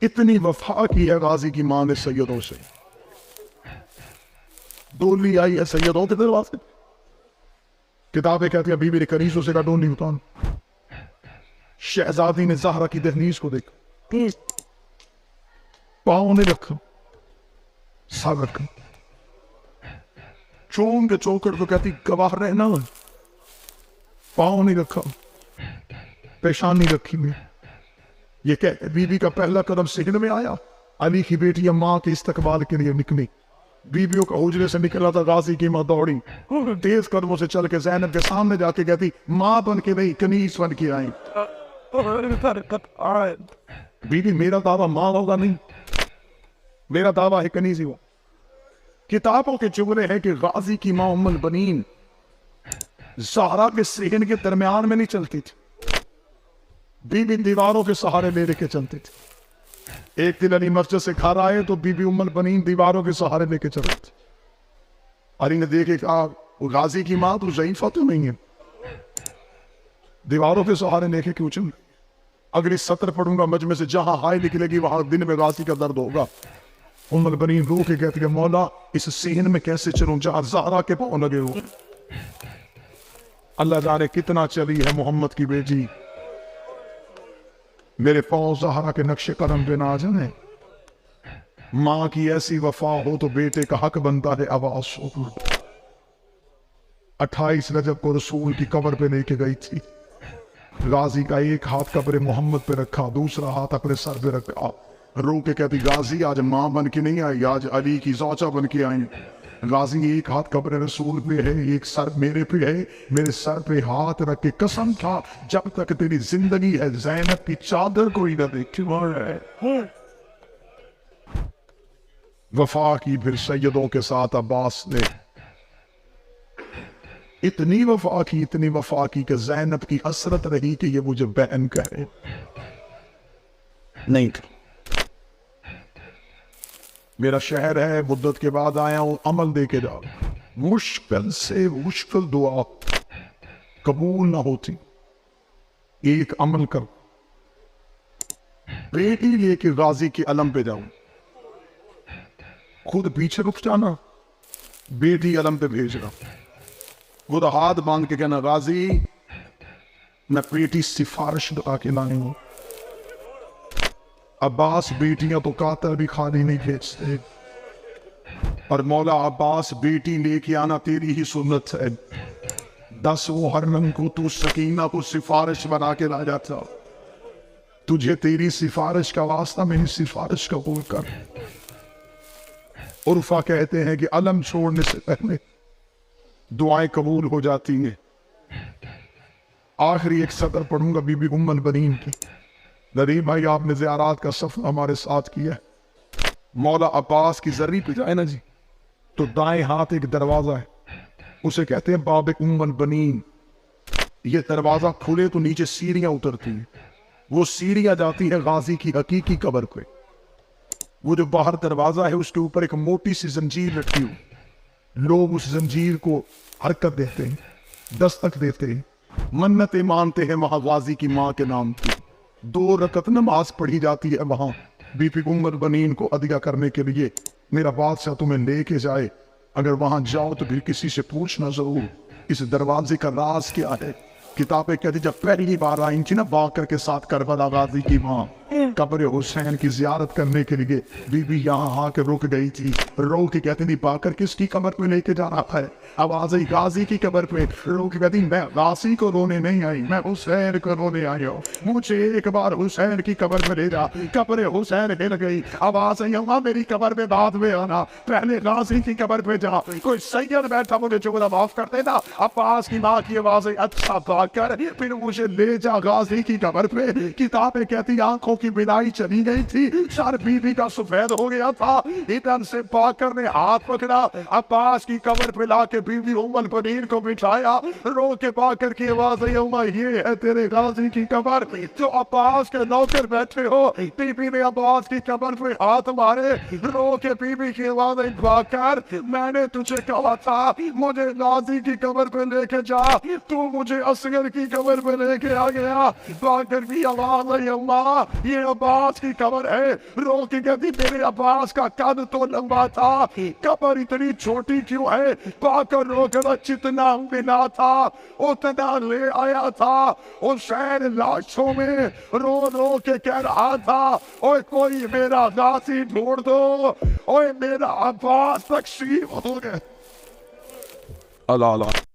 इतनी वफा की है गाजी की मां ने सैयदों से। डोली आई है सैयदों के दरवाजे। किताबें कहती है बीबी ने कनीजों से कहा डोली उतार। शहजादी ने ज़हरा की दहलीज को देखा, पाँव ने रखा, सर रखा, चोम के चौकड़ को कहती गवाह रहना, पाँव नहीं रखा, पेशानी रखी हुई। ये कहते बीबी का पहला कदम सिजन में आया। अली की बेटी माँ के इस्तकबाल के लिए निकली। बीबियों का हुजरे से निकला था गाजी की माँ दौड़ी, तेज कदमों से चल के ज़ैनब के सामने जाके कहती माँ बन के नहीं कनीस बन के आई। बीबी मेरा दावा माँ होगा नहीं, मेरा दावा है कनीज ही हो। किताबों के जुमले हैं कि गाजी की माँ उम्मुल बनीन ज़हरा के सहन के दरमियान में नहीं चलती थी, बीबी दीवारों के सहारे ले लेके चलती थी। एक दिन अली मस्जिद से घर आए तो बीबी उम्मुल बनीन दीवारों के सहारे लेके चल रही थी। अली ने देखे कहा वो गाजी की माँ तो ज़ईफ़ा तो नहीं है, दीवारों के सहारे लेके क्यों चल। अगली सत्र पढ़ूंगा मजमे से जहां हाय निकलेगी वहां दिन में गाजी का दर्द होगा। उम्मुल बनीन रो के कहती है मौला इस सीन में कैसे चलूं जहां ज़हरा के पांव लगे हो। अल्लाह जाने कितना चली है मोहम्मद की बेटी, मेरे पांव ज़हरा के नक्शे कदम पे ना जाए। माँ की ऐसी वफा हो तो बेटे का हक बनता है आवाज हो। 28 रजब को रसूल की कब्र पे लेके गई थी। गाजी का एक हाथ कब्र मोहम्मद पे रखा, दूसरा हाथ अपने सर पे रखा। रो के कहती गाजी आज माँ बन के नहीं आई, आज अली की ज़ौजा बन के आई। गाजी एक हाथ कब्र रसूल पे है, एक सर मेरे पे है, मेरे सर पे हाथ रख के कसम था जब तक तेरी जिंदगी है ज़ैनब की चादर कोई न देखे। वफा की फिर सैयदों के साथ अब्बास ने इतनी वफा की, इतनी वफा की कि ज़ैनब की हसरत रही कि ये मुझे बहन कहे। नहीं मेरा शहर है, मुद्दत के बाद आया हूं, अमल दे के जाओ। मुश्किल से मुश्किल दुआ कबूल ना होती, एक अमल कर, बेटी लेके गाजी के अलम पे जाऊं, खुद पीछे रुक जाना, बेटी अलम पे भेजना, खुद हाथ बांध के कहना गाजी मैं बेटी सिफारिश लगा के लाए हूं। अब्बास बेटियां तो कातर भी खाली नहीं भेजते, और मौला अब्बास बेटी लेके आना तेरी ही सुन्नत है। 10 मुहर्रम को तू सकीना को सिफारिश बना के ला जाता, तुझे तेरी सिफारिश का वास्ता मेरी सिफारिश कबूल कर। उर्फा कहते हैं कि अलम छोड़ने से पहले दुआएं कबूल हो जाती हैं। आखिरी एक सतर पढ़ूंगा बीबी उम्मुल बनीन की। नदीम भाई आपने ज़ियारात का सफर हमारे साथ किया है। मौला अब्बास की जर्री पे जाए ना जी तो दाएं हाथ एक दरवाजा है, उसे कहते हैं बाब उम्मुल बनीन। ये दरवाजा खुले तो नीचे सीढ़ियां उतरती हैं, वो सीढ़ियां जाती है गाजी की हकीकी कब्र पे। वो जो बाहर दरवाजा है उसके ऊपर एक मोटी सी जंजीर रखी हुई, लोग उस जंजीर को हरकत देते हैं, दस्तक देते हैं, मन्नतें मानते हैं वहां गाजी की माँ के नाम की। 2 रकत नमाज पढ़ी जाती है वहां बीबी उम्मुल बनीन को अदिया करने के लिए। मेरा बादशाह तुम्हें लेके जाए, अगर वहां जाओ तो फिर किसी से पूछना जरूर इस दरवाजे का राज क्या है। किताबें कहती जब पहली बार आई थी ना बाकर के साथ करबला गाजी की माँ कब्र हुसैन की जियारत करने के लिए, बीबी यहाँ आके रुक गई थी। रो के कहती थी बाकर किसकी कब्र पे लेके जा रहा है? आवाज आई गाजी की कब्र पे। रो के कहती मैं गाजी को रोने नहीं आई, मैं हुसैन को रोने आई हूँ, मुझे एक बार हुसैन की कब्र पे ले जा। कब्र हुसैन हिल गई, आवाज आई अम्मा मेरी कब्र पे बाद में आना, पहले गाजी की कब्र पे जा, कोई सैयद बैठा मुझे चुगला माफ कर देना। अब्बास की माँ की आवाज आई अच्छा बाकर फिर मुझे ले जा गाजी की कब्र पे। किताबें कहती आंखों की बिनाई चली गई थी, सर बीबी का सफेद हो गया था। इधर से बाकर ने हाथ पकड़ा, अब्बास की कब्र पे लाके बीबी उम्मुल बनीन को बिठाया। रो के बाकर की आवाज आई अम्मा ये है तेरे गाजी की कब्र जो अब्बास के नौकर बैठे हो। बीबी ने अब्बास की कब्र पे हाथ मारे। रो के बीबी की आवाज आई बाकर मैंने तुझे कहा था मुझे गाजी की कब्र पे लेके जा, तू मुझे असगर बाकर की कब्र पे लेके आ गया। बाकर की आवाज आई, अल्लाह ये अब्बास की कब्र है। रो के कहती मेरे अब्बास का कद तो लंबा था, कब्र इतनी छोटी क्यों है? बाकर रो कर जितना मिला था उतना ले आया था। उस शहर लाशों में रो रो के कह रहा था, ओए कोई मेरा गासी ढूंढ दो, ओए मेरा अब्बास तशरीफ हो गए। अल्लाह अल्लाह।